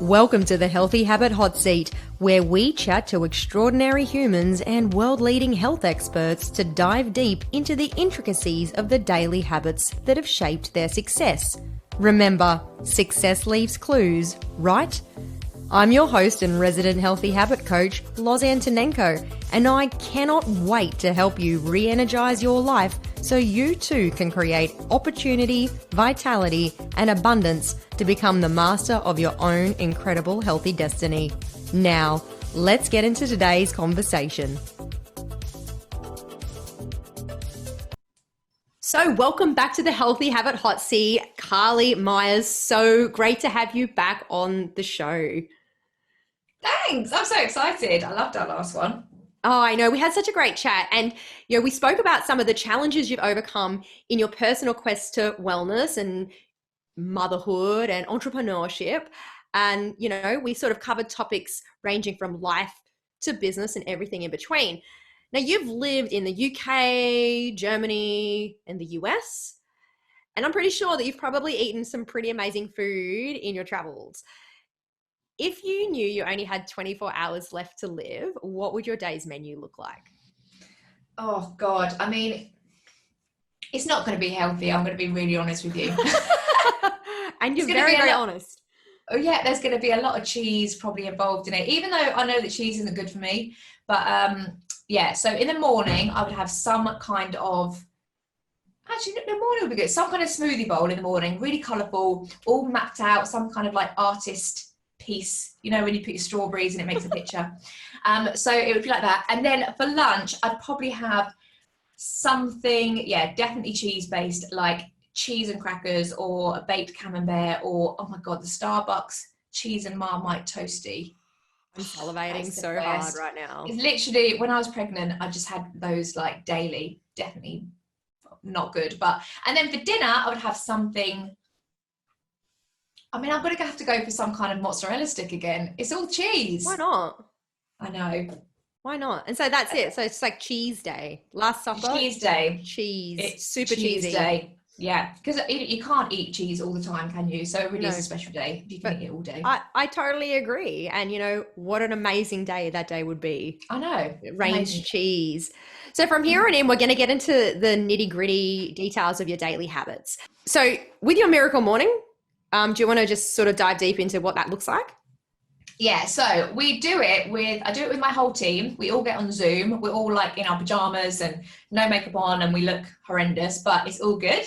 Welcome to the Healthy Habit Hotseat, where we chat to extraordinary humans and world-leading health experts to dive deep into the intricacies of the daily habits that have shaped their success. Remember, success leaves clues, right? I'm your host and resident healthy habit coach, Loz Antonenko, and I cannot wait to help you re-energize your life so you too can create opportunity, vitality, and abundance to become the master of your own incredible healthy destiny. Now, let's get into today's conversation. So welcome back to the Healthy Habit Hotseat, Carly Meyers. So great to have you back on the show. Thanks. I'm so excited. I loved our last one. Oh, I know. We had such a great chat. And, we spoke about some of the challenges you've overcome in your personal quest to wellness and motherhood and entrepreneurship. And, we sort of covered topics ranging from life to business and everything in between. Now, you've lived in the UK, Germany, and the US. And I'm pretty sure that you've probably eaten some pretty amazing food in your travels. If you knew you only had 24 hours left to live, what would your day's menu look like? Oh, God. I mean, it's not going to be healthy. I'm going to be really honest with you. And you're very, very honest. Oh, yeah. There's going to be a lot of cheese probably involved in it, even though I know that cheese isn't good for me. But yeah, so in the morning, I would have some kind of, actually, the morning would be good. Some kind of smoothie bowl in the morning, really colourful, all mapped out, some kind of like artist piece, when you put your strawberries and it makes a picture. So it would be like that. And then for lunch, I'd probably have something, definitely cheese-based, like cheese and crackers or a baked camembert or, oh my God, the Starbucks cheese and Marmite toasty. I'm salivating so hard right now. It's literally, when I was pregnant, I just had those like daily, definitely not good. And then for dinner, I would have something, I'm going to have to go for some kind of mozzarella stick again. It's all cheese. Why not? I know. Why not? And so that's it. So it's like cheese day. Last supper. Cheese day. Cheese. It's super cheese cheesy. Day. Yeah. Because you can't eat cheese all the time, can you? So it really is a special day if you can eat it all day. I totally agree. And what an amazing day that day would be. I know. It rains cheese. So from here on in, we're going to get into the nitty gritty details of your daily habits. So with your miracle morning, do you want to just sort of dive deep into what that looks like? Yeah, so I do it with my whole team. We all get on Zoom. We're all like in our pajamas and no makeup on and we look horrendous, but it's all good.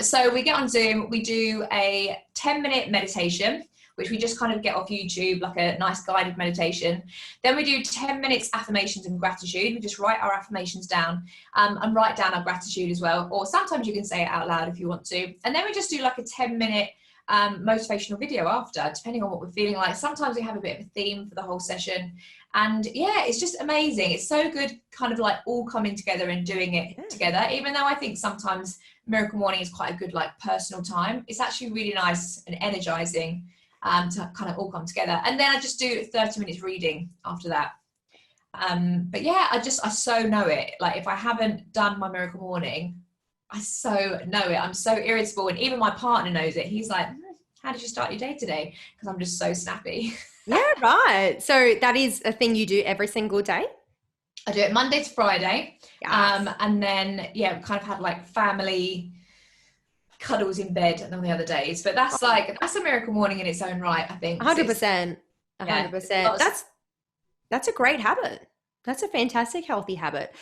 So we get on Zoom, we do a 10-minute meditation, which we just kind of get off YouTube, like a nice guided meditation. Then we do 10 minutes affirmations and gratitude. We just write our affirmations down and write down our gratitude as well. Or sometimes you can say it out loud if you want to. And then we just do like a 10-minute motivational video after, depending on what we're feeling like. Sometimes we have a bit of a theme for the whole session. And yeah, it's just amazing. It's so good kind of like all coming together and doing it together. Even though I think sometimes Miracle Morning is quite a good like personal time, it's actually really nice and energizing to kind of all come together. And then I just do 30 minutes reading after that. But yeah, I so know it. Like if I haven't done my Miracle Morning, I so know it. I'm so irritable. And even my partner knows it. He's like, how did you start your day today? Because I'm just so snappy. Yeah, right. So that is a thing you do every single day? I do it Monday to Friday. Yes. And then, we kind of have like family cuddles in bed on the other days. But that's a Miracle Morning in its own right, I think. 100%. 100%. That's a great habit. That's a fantastic healthy habit.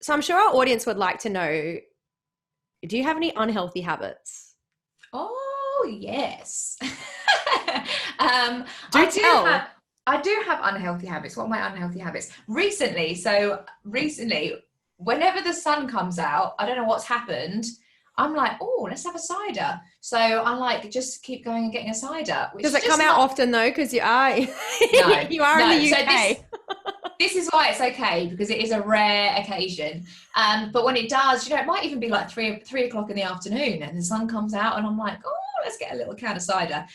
So I'm sure our audience would like to know, do you have any unhealthy habits? Oh, yes. I do have unhealthy habits. What are my unhealthy habits? Recently, whenever the sun comes out, I don't know what's happened. I'm like, oh, let's have a cider. So I like just keep going and getting a cider. Does it come out often though? Because you are, in the UK. So this is why it's okay, because it is a rare occasion. But when it does, it might even be like 3 o'clock in the afternoon and the sun comes out and I'm like, oh, let's get a little can of cider.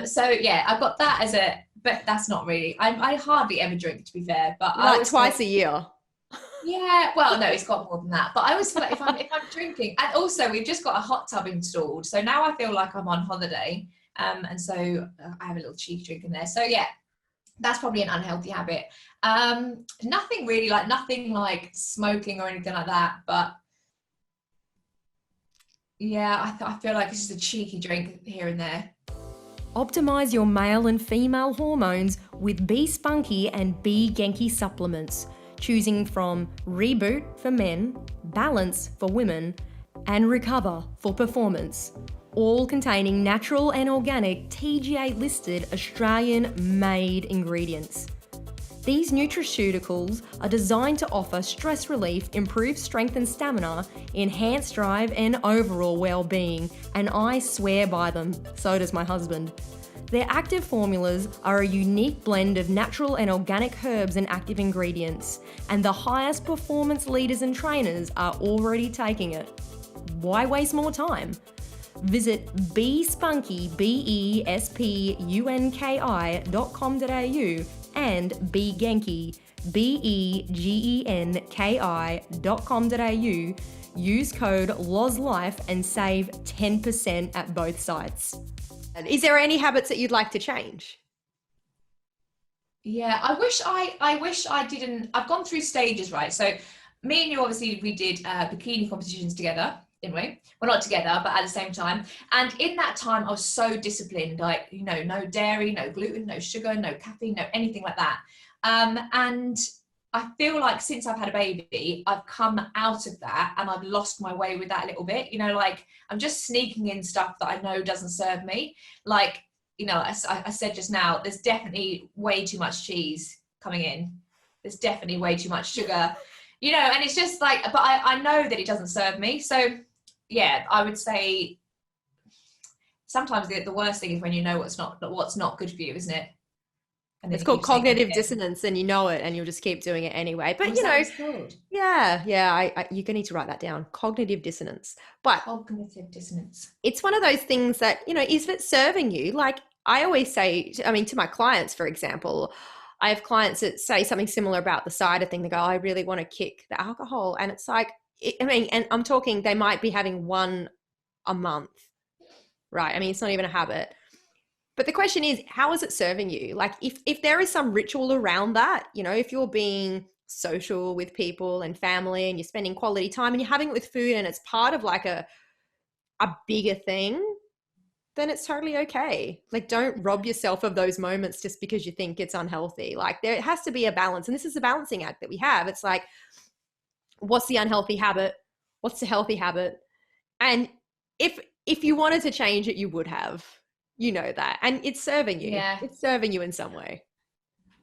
So yeah, I've got that but that's not really, I hardly ever drink, to be fair. But like twice a year. Yeah, well, no, it's got more than that. But I always feel like if I'm drinking, and also we've just got a hot tub installed, so now I feel like I'm on holiday And so I have a little cheeky drink in there. So yeah, that's probably an unhealthy habit. Nothing like smoking or anything like that, but yeah, I feel like it's just a cheeky drink here and there. Optimize your male and female hormones with Be Spunky and Be Genki supplements, choosing from Reboot for men, Balance for women, and Recover for performance, all containing natural and organic TGA-listed Australian-made ingredients. These nutraceuticals are designed to offer stress relief, improve strength and stamina, enhance drive and overall well-being, and I swear by them, so does my husband. Their active formulas are a unique blend of natural and organic herbs and active ingredients, and the highest performance leaders and trainers are already taking it. Why waste more time? Visit bespunky, bespunki.com.au and begenki, begenki.com.au. Use code LOZLIFE and save 10% at both sites. Is there any habits that you'd like to change? Yeah, I wish I didn't. I've gone through stages, right? So me and you, obviously, we did bikini competitions together, didn't we? Well, not together, but at the same time. And in that time, I was so disciplined, like, you know, no dairy, no gluten, no sugar, no caffeine, no anything like that. And I feel like since I've had a baby, I've come out of that and I've lost my way with that a little bit. You know, like I'm just sneaking in stuff that I know doesn't serve me. Like, you know, as I said just now, there's definitely way too much cheese coming in. There's definitely way too much sugar, you know, and it's just like, but I know that it doesn't serve me. So yeah, I would say sometimes the worst thing is when you know what's not good for you, isn't it? And it's called cognitive dissonance, and you know it and you'll just keep doing it anyway. But you know, yeah, you're gonna need to write that down. Cognitive dissonance. But cognitive dissonance. It's one of those things that, you know, is it serving you? Like I always say, I mean, to my clients, for example, I have clients that say something similar about the cider thing. They go, I really want to kick the alcohol. And it's like, I mean, and I'm talking, they might be having one a month, right? I mean, it's not even a habit. But the question is, how is it serving you? Like if there is some ritual around that, you know, if you're being social with people and family and you're spending quality time and you're having it with food and it's part of like a bigger thing, then it's totally okay. Like don't rob yourself of those moments just because you think it's unhealthy. Like there has to be a balance. And this is a balancing act that we have. It's like, what's the unhealthy habit? What's the healthy habit? And if you wanted to change it, you would have, you know that. And it's serving you. Yeah. It's serving you in some way.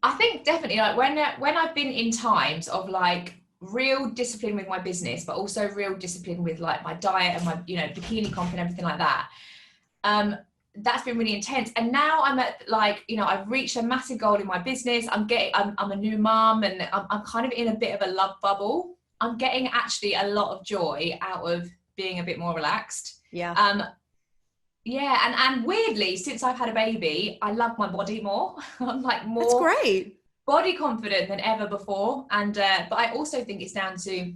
I think definitely like when I've been in times of like real discipline with my business, but also real discipline with like my diet and my, you know, bikini comp and everything like that. That's been really intense. And now I'm at like, you know, I've reached a massive goal in my business. I'm a new mom and I'm kind of in a bit of a love bubble. I'm getting actually a lot of joy out of being a bit more relaxed. Yeah. Yeah. And weirdly, since I've had a baby, I love my body more. I'm like more That's great. Body confident than ever before. And, but I also think it's down to,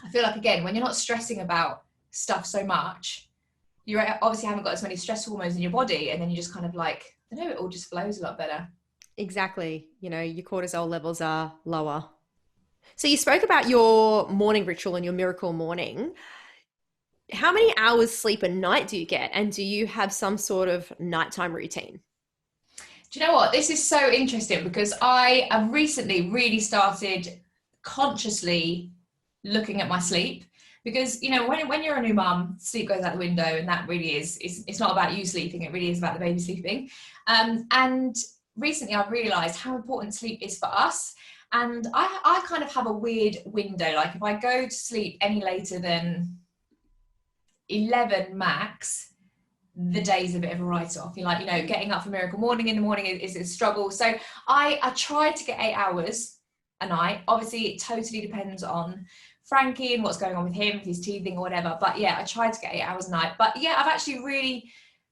I feel like, again, when you're not stressing about stuff so much, you obviously haven't got as many stress hormones in your body. And then you just kind of like, I don't know, it all just flows a lot better. Exactly. You know, your cortisol levels are lower. So you spoke about your morning ritual and your miracle morning. How many hours sleep a night do you get? And do you have some sort of nighttime routine? Do you know what? This is so interesting because I have recently really started consciously looking at my sleep. Because, you know, when you're a new mum, sleep goes out the window, and that really it's not about you sleeping, it really is about the baby sleeping. And recently I've realised how important sleep is for us. And I kind of have a weird window. Like if I go to sleep any later than 11 max, the day's a bit of a write-off. You're like, you know, getting up for miracle morning in the morning is a struggle. So I try to get 8 hours a night. Obviously, it totally depends on Frankie and what's going on with him, if he's teething or whatever. But yeah, I try to get 8 hours a night. But yeah, I've actually really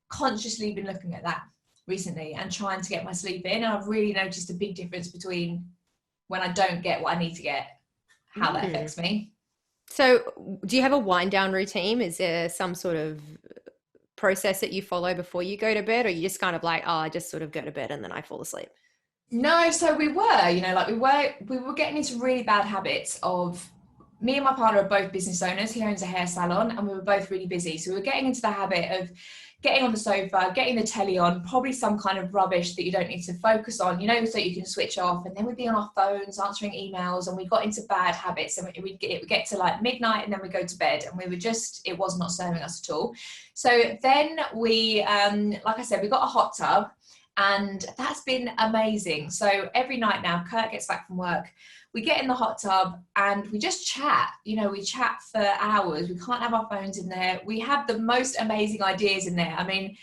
consciously been looking at that recently and trying to get my sleep in. And I've really noticed a big difference between when I don't get what I need to get, how that affects me. So do you have a wind down routine? Is there some sort of process that you follow before you go to bed, or you just kind of like, oh, I just sort of go to bed and then I fall asleep? No, so we were, like we were getting into really bad habits of, me and my partner are both business owners. He owns a hair salon and we were both really busy. So we were getting into the habit of getting on the sofa, getting the telly on, probably some kind of rubbish that you don't need to focus on, so you can switch off. And then we'd be on our phones answering emails, and we got into bad habits, and we'd get to like midnight and then we go to bed, and it was not serving us at all. So then we, like I said, we got a hot tub, and that's been amazing. So every night now, Kurt gets back from work, we get in the hot tub and we just chat. We chat for hours. We can't have our phones in there. We have the most amazing ideas in there. I mean,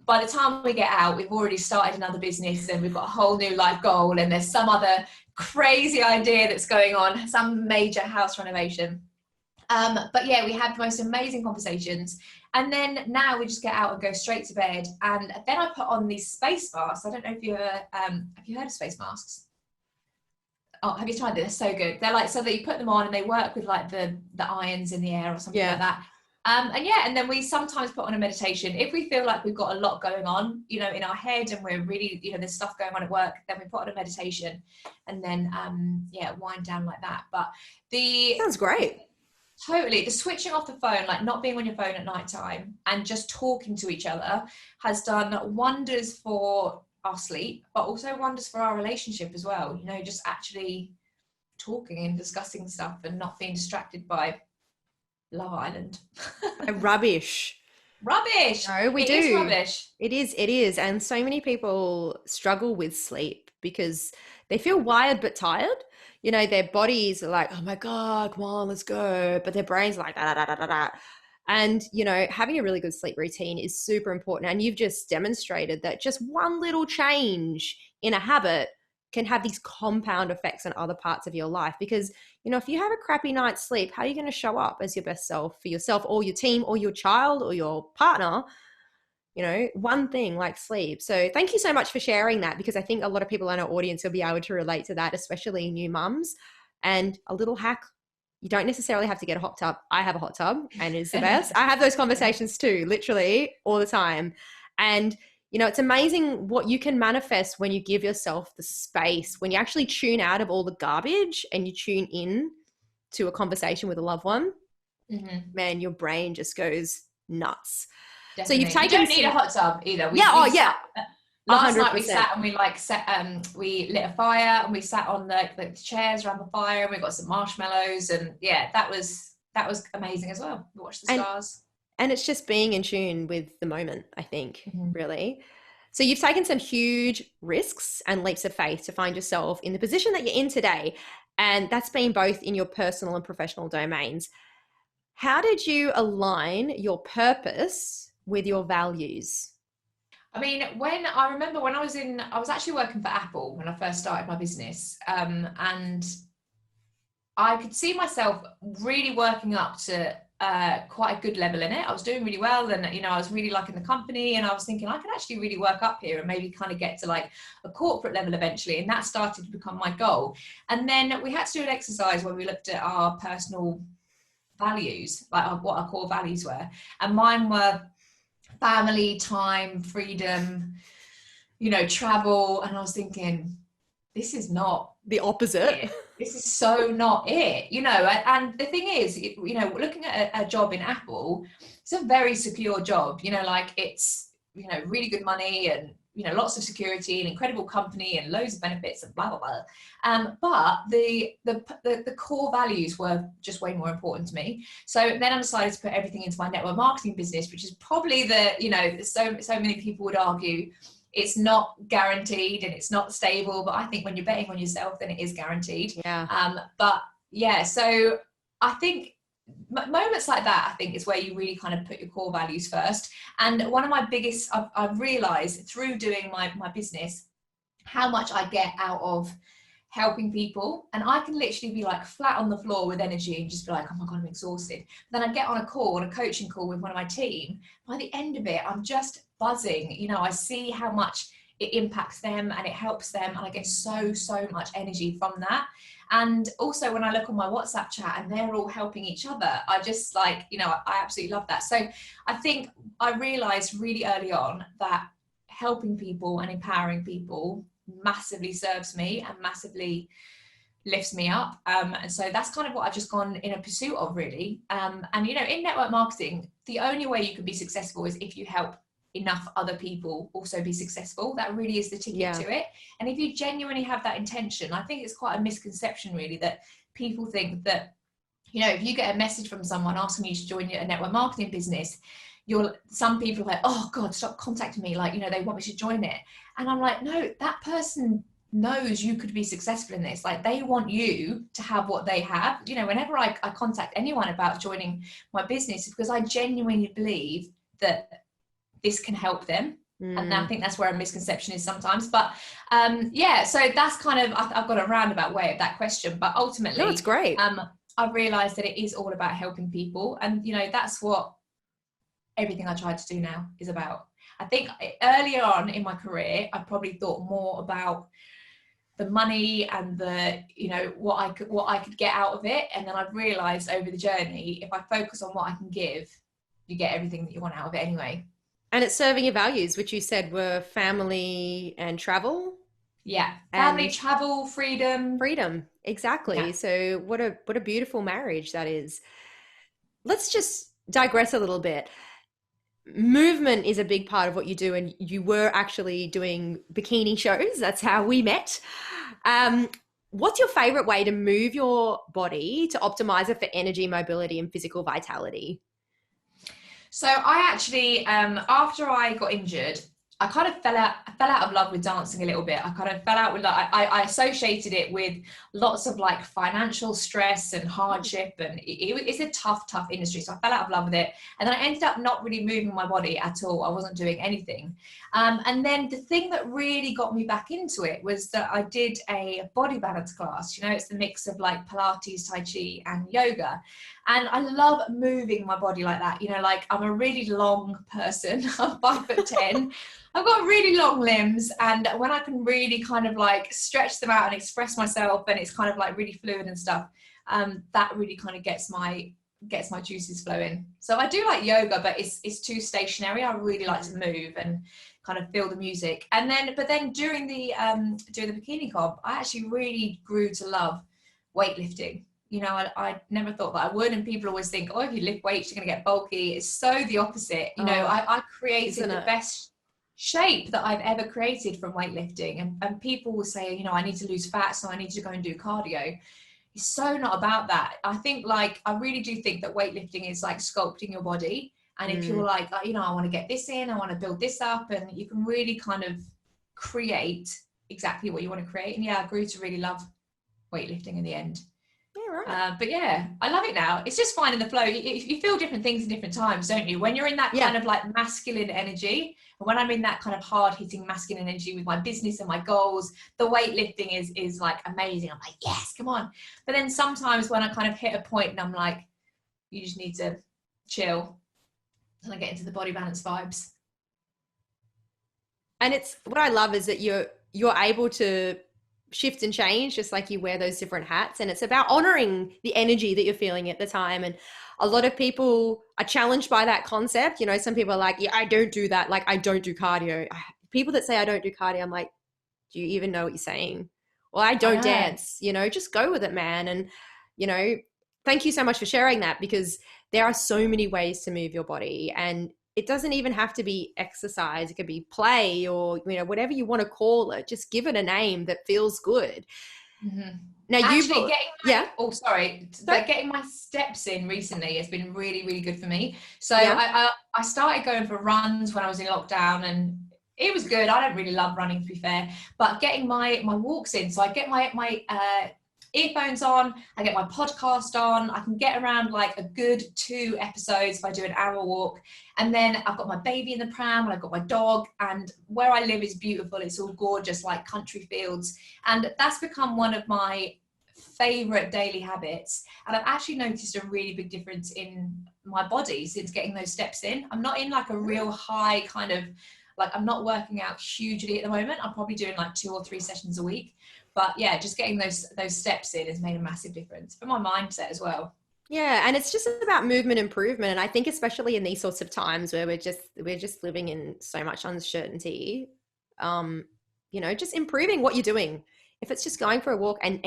by the time we get out, we've already started another business and we've got a whole new life goal, and there's some other crazy idea that's going on, some major house renovation. But yeah, we had the most amazing conversations. And then now we just get out and go straight to bed. And then I put on these space masks. I don't know if you have you heard of space masks? Oh, have you tried this? They're so good. They're like, so that you put them on and they work with like the ions in the air or something like that. And then we sometimes put on a meditation. If we feel like we've got a lot going on, in our head, and we're really, there's stuff going on at work, then we put on a meditation and then, wind down like that. But Sounds great. Totally. The switching off the phone, like not being on your phone at night time and just talking to each other, has done wonders for our sleep, but also wonders for our relationship as well. Just actually talking and discussing stuff and not being distracted by Love Island. Rubbish. No, we do. It is rubbish. It is. And so many people struggle with sleep because they feel wired but tired. Their bodies are like, oh my God, come on, let's go. But their brains are like, da, da, da, da, da. And, having a really good sleep routine is super important. And you've just demonstrated that just one little change in a habit can have these compound effects on other parts of your life. Because, if you have a crappy night's sleep, how are you going to show up as your best self for yourself or your team or your child or your partner? One thing like sleep. So thank you so much for sharing that, because I think a lot of people in our audience will be able to relate to that, especially new mums. And a little hack, you don't necessarily have to get a hot tub. I have a hot tub and it's the best. I have those conversations too, literally all the time. And, it's amazing what you can manifest when you give yourself the space, when you actually tune out of all the garbage and you tune in to a conversation with a loved one. Mm-hmm. Man, your brain just goes nuts. Definitely. So you've taken. You don't need a hot tub either. Last 100%. Night we sat and we lit a fire and we sat on the chairs around the fire and we got some marshmallows, and yeah, that was amazing as well. We watched the stars. And it's just being in tune with the moment, I think, really. So you've taken some huge risks and leaps of faith to find yourself in the position that you're in today, and that's been both in your personal and professional domains. How did you align your purpose with your values? I mean, I remember when I was actually working for Apple when I first started my business, and I could see myself really working up to quite a good level in it. I was doing really well, and I was really liking the company, and I was thinking I could actually really work up here and maybe kind of get to like a corporate level eventually, and that started to become my goal. And then we had to do an exercise where we looked at our personal values, like what our core values were, and mine were family, time, freedom, travel. And I was thinking, this is not the opposite. It. This is so not it, and the thing is, looking at a job in Apple, it's a very secure job, like it's, really good money and, lots of security, an incredible company and loads of benefits and blah, blah, blah. But the core values were just way more important to me. So then I decided to put everything into my network marketing business, which is probably so many people would argue it's not guaranteed and it's not stable. But I think when you're betting on yourself, then it is guaranteed. Yeah. But yeah, so I think moments like that, I think, is where you really kind of put your core values first. And one of my biggest, I've realized through doing my business, how much I get out of helping people. And I can literally be like flat on the floor with energy and just be like, oh my God, I'm exhausted. Then I get on a coaching call with one of my team. By the end of it, I'm just buzzing. I see how much it impacts them and it helps them, and I get so much energy from that. And also when I look on my WhatsApp chat and they're all helping each other, I just like, you know, I absolutely love that. So I think I realized really early on that helping people and empowering people massively serves me and massively lifts me up. And so that's kind of what I've just gone in a pursuit of, really. And, you know, in network marketing, the only way you can be successful is if you help enough other people also be successful. That really is the ticket to it. And if you genuinely have that intention, I think it's quite a misconception, really, that people think that, you know, if you get a message from someone asking you to join a network marketing business, some people are like, oh God, stop contacting me. Like, you know, they want me to join it. And I'm like, no, that person knows you could be successful in this. Like, they want you to have what they have. You know, whenever I contact anyone about joining my business, because I genuinely believe that this can help them. And I think that's where a misconception is sometimes. But yeah, so that's kind of, I've got a roundabout way of that question, but ultimately, no, it's great. I've realized that it is all about helping people. And, you know, that's what everything I try to do now is about. I think earlier on in my career, I probably thought more about the money and the, you know, what I could get out of it. And then I've realized over the journey, if I focus on what I can give, you get everything that you want out of it anyway. And it's serving your values, which you said were family and travel. Yeah, family, travel, freedom. Exactly. Yeah. So what a beautiful marriage that is. Let's just digress a little bit. Movement is a big part of what you do, and you were actually doing bikini shows. That's how we met. What's your favorite way to move your body to optimize it for energy, mobility, and physical vitality? So I actually, after I got injured, I kind of fell out of love with dancing a little bit. I kind of fell out with, like, I associated it with lots of like financial stress and hardship, and it's a tough industry. So I fell out of love with it, and then I ended up not really moving my body at all. I wasn't doing anything. And then the thing that really got me back into it was that I did a body balance class. You know, it's the mix of like Pilates, Tai Chi, and yoga. And I love moving my body like that. You know, like, I'm a really long person. I'm 5'10". I've got really long limbs, and when I can really kind of like stretch them out and express myself, and it's kind of like really fluid and stuff, that really kind of gets my juices flowing. So I do like yoga, but it's too stationary. I really like to move and kind of feel the music. And then, but then during the bikini comp, I actually really grew to love weightlifting. You know, I never thought that I would, and people always think, oh, if you lift weights, you're going to get bulky. It's so the opposite. You know, I created the best shape that I've ever created from weightlifting, and people will say, you know, I need to lose fat, so I need to go and do cardio. It's so not about that. I think, like, I really do think that weightlifting is like sculpting your body. And if you're like, you know, I want to get this in, I want to build this up, and you can really kind of create exactly what you want to create. And yeah, I grew to really love weightlifting in the end. Yeah, right. But yeah, I love it now. It's just finding the flow. You feel different things in different times, don't you? When you're in that kind of like masculine energy, and when I'm in that kind of hard hitting masculine energy with my business and my goals, the weightlifting is like amazing. I'm like, yes, come on. But then sometimes when I kind of hit a point and I'm like, you just need to chill, and I get into the body balance vibes. And it's what I love is that you're able to shift and change, just like you wear those different hats, and it's about honoring the energy that you're feeling at the time. And a lot of people are challenged by that concept. You know, some people are like, yeah, I don't do that. Like, I don't do cardio. People that say I don't do cardio, I'm like, do you even know what you're saying? Well, I don't dance. You know, just go with it, man. And, you know, thank you so much for sharing that, because there are so many ways to move your body, and it doesn't even have to be exercise. It could be play, or, you know, whatever you want to call it. Just give it a name that feels good. Mm-hmm. Now, actually, getting my steps in recently has been really, really good for me. So I started going for runs when I was in lockdown, and it was good. I don't really love running, to be fair, but getting my walks in. So I get my earphones on, I get my podcast on, I can get around like a good 2 episodes if I do an hour walk. And then I've got my baby in the pram, and I've got my dog, and where I live is beautiful. It's all gorgeous, like country fields. And that's become one of my favorite daily habits. And I've actually noticed a really big difference in my body since getting those steps in. I'm not in like a real high kind of Like, I'm not working out hugely at the moment. I'm probably doing like 2 or 3 sessions a week. But yeah, just getting those steps in has made a massive difference for my mindset as well. Yeah, and it's just about movement improvement. And I think especially in these sorts of times where we're just living in so much uncertainty, just improving what you're doing. If it's just going for a walk and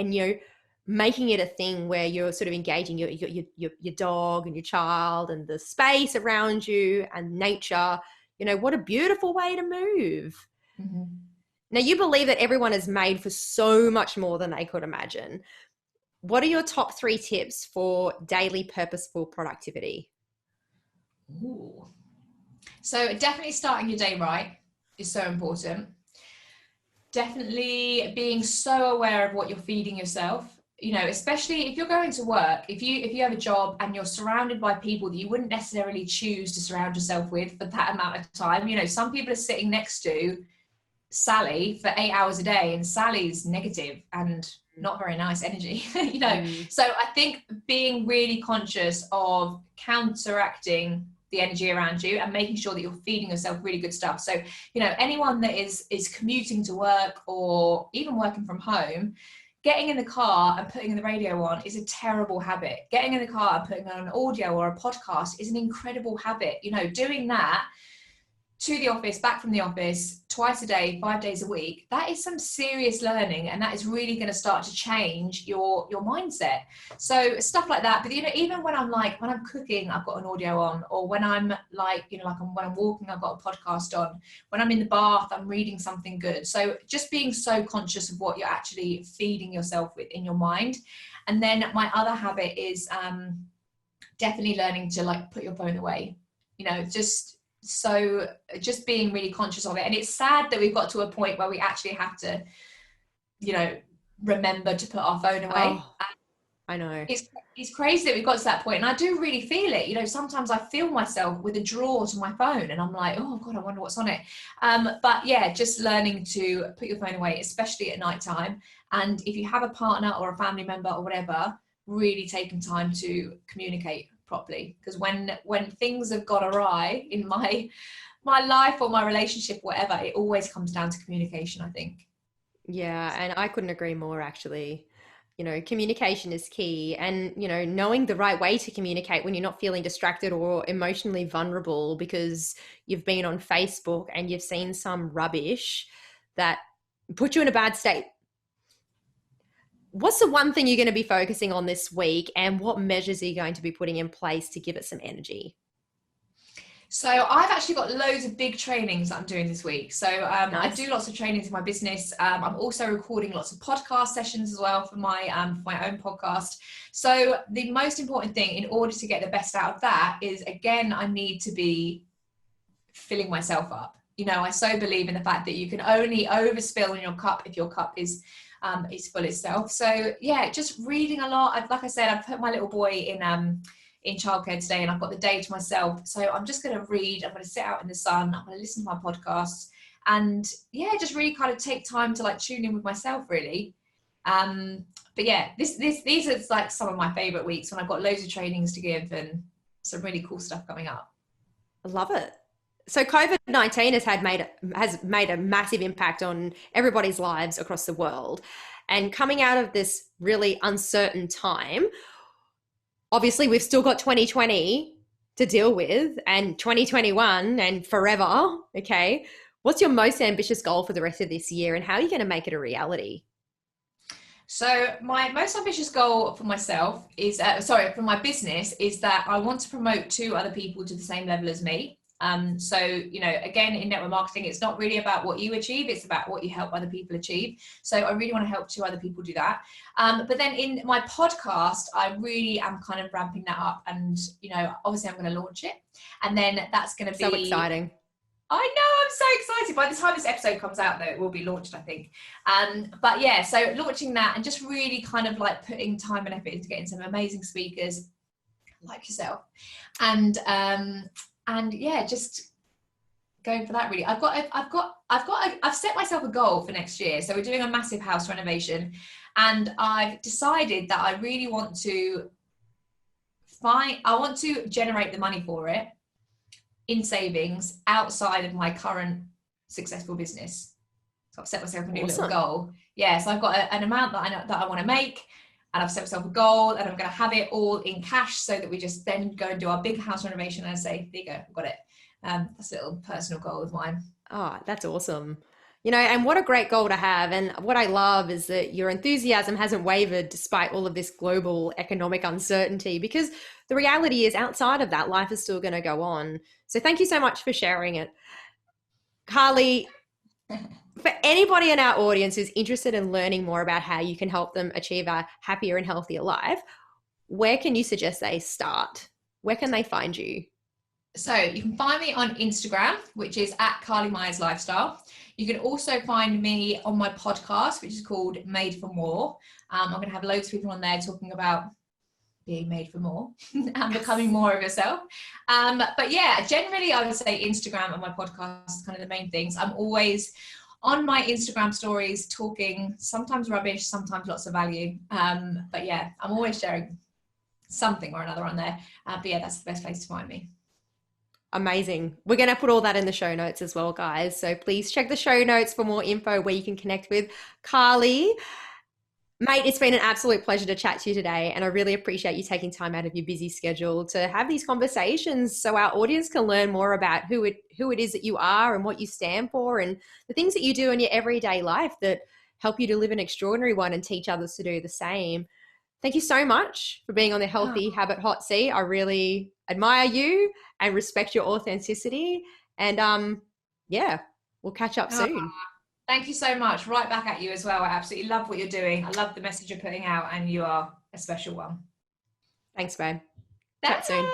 making it a thing where you're sort of engaging your dog and your child and the space around you and nature, what a beautiful way to move. Mm-hmm. Now, you believe that everyone is made for so much more than they could imagine. What are your top 3 tips for daily purposeful productivity? Ooh. So definitely starting your day right is so important. Definitely being so aware of what you're feeding yourself, especially if you're going to work, if you have a job and you're surrounded by people that you wouldn't necessarily choose to surround yourself with for that amount of time. Some people are sitting next to Sally for 8 hours a day, and Sally's negative and not very nice energy. So I think being really conscious of counteracting the energy around you and making sure that you're feeding yourself really good stuff. So anyone that is commuting to work or even working from home, getting in the car and putting the radio on is a terrible habit. Getting in the car and putting on an audio or a podcast is an incredible habit. Doing that to the office, back from the office, twice a day, 5 days a week, that is some serious learning, and that is really going to start to change your mindset. So stuff like that. But even when I'm cooking, I've got an audio on, or when I'm when I'm walking, I've got a podcast on. When I'm in the bath, I'm reading something good. So just being so conscious of what you're actually feeding yourself with in your mind. And then my other habit is definitely learning to put your phone away. Just being really conscious of it. And it's sad that we've got to a point where we actually have to remember to put our phone away. I know it's crazy that we've got to that point, and I do really feel it. Sometimes I feel myself with a drawer to my phone and I'm like, oh god, I wonder what's on it. But yeah, just learning to put your phone away, especially at night time. And if you have a partner or a family member or whatever, really taking time to communicate properly, because when things have gone awry in my life or my relationship, whatever, it always comes down to communication, I think. Yeah, and I couldn't agree more, actually. Communication is key, and knowing the right way to communicate when you're not feeling distracted or emotionally vulnerable because you've been on Facebook and you've seen some rubbish that put you in a bad state. What's the one thing you're going to be focusing on this week, and what measures are you going to be putting in place to give it some energy? So I've actually got loads of big trainings that I'm doing this week. So Nice. I do lots of trainings in my business. I'm also recording lots of podcast sessions as well for my own podcast. So the most important thing in order to get the best out of that is, again, I need to be filling myself up. I so believe in the fact that you can only overspill in your cup if your cup is full itself. So yeah, just reading a lot. Like I said, I've put my little boy in childcare today, and I've got the day to myself. So I'm just going to read. I'm going to sit out in the sun. I'm going to listen to my podcasts, and yeah, just really kind of take time to tune in with myself, really. But yeah, these are some of my favorite weeks when I've got loads of trainings to give and some really cool stuff coming up. I love it. So COVID-19 has made a massive impact on everybody's lives across the world. And coming out of this really uncertain time, obviously we've still got 2020 to deal with, and 2021 and forever. Okay. What's your most ambitious goal for the rest of this year, and how are you going to make it a reality? So my most ambitious goal for myself is, for my business, is that I want to promote 2 other people to the same level as me. So, again, in network marketing, it's not really about what you achieve, it's about what you help other people achieve. So I really want to help 2 other people do that. But then in my podcast, I really am kind of ramping that up, and, obviously I'm going to launch it, and then that's going to be so exciting. I know, I'm so excited. By the time this episode comes out, though, it will be launched, I think. But yeah, so launching that and just really kind of putting time and effort into getting some amazing speakers like yourself, and yeah, just going for that, really. I've set myself a goal for next year. So we're doing a massive house renovation, and I've decided that I really want to generate the money for it in savings outside of my current successful business. So I've set myself a new Awesome. little goal. Yeah, so I've got an amount that I know that I want to make, and I've set myself a goal, and I'm going to have it all in cash so that we just then go and do our big house renovation and say, there you go, I've got it. That's a little personal goal of mine. Oh, that's awesome. And what a great goal to have. And what I love is that your enthusiasm hasn't wavered despite all of this global economic uncertainty, because the reality is outside of that, life is still going to go on. So thank you so much for sharing it. Carly, for anybody in our audience who's interested in learning more about how you can help them achieve a happier and healthier life, where can you suggest they start? Where can they find you? So you can find me on Instagram, which is at Carly Meyers Lifestyle. You can also find me on my podcast, which is called Made for More. I'm going to have loads of people on there talking about being made for more and becoming more of yourself. But yeah, generally I would say Instagram and my podcast is kind of the main things. I'm always on my Instagram stories talking, sometimes rubbish, sometimes lots of value. But yeah, I'm always sharing something or another on there. But yeah, that's the best place to find me. Amazing. We're going to put all that in the show notes as well, guys. So please check the show notes for more info where you can connect with Carly. Mate, it's been an absolute pleasure to chat to you today, and I really appreciate you taking time out of your busy schedule to have these conversations so our audience can learn more about who it is that you are and what you stand for and the things that you do in your everyday life that help you to live an extraordinary one and teach others to do the same. Thank you so much for being on the Healthy Habit Hot Seat. I really admire you and respect your authenticity. And yeah, we'll catch up soon. Thank you so much. Right back at you as well. I absolutely love what you're doing. I love the message you're putting out, and you are a special one. Thanks, babe. Thanks. Chat soon.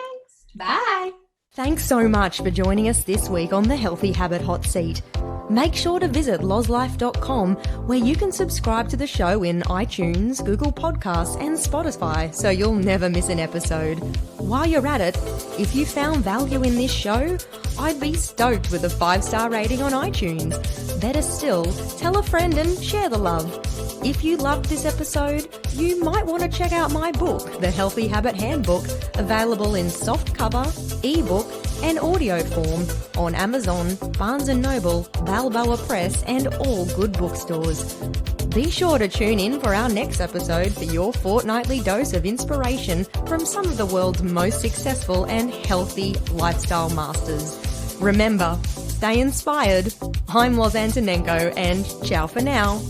Bye. Thanks so much for joining us this week on the Healthy Habit Hot Seat. Make sure to visit lozlife.com, where you can subscribe to the show in iTunes, Google Podcasts, and Spotify so you'll never miss an episode. While you're at it, if you found value in this show, I'd be stoked with a 5-star rating on iTunes. Better still, tell a friend and share the love. If you loved this episode, you might want to check out my book, The Healthy Habit Handbook, available in softcover, ebook, and audio form on Amazon, Barnes & Noble, Balboa Press, and all good bookstores. Be sure to tune in for our next episode for your fortnightly dose of inspiration from some of the world's most successful and healthy lifestyle masters. Remember, stay inspired. I'm Loz Antonenko, and ciao for now.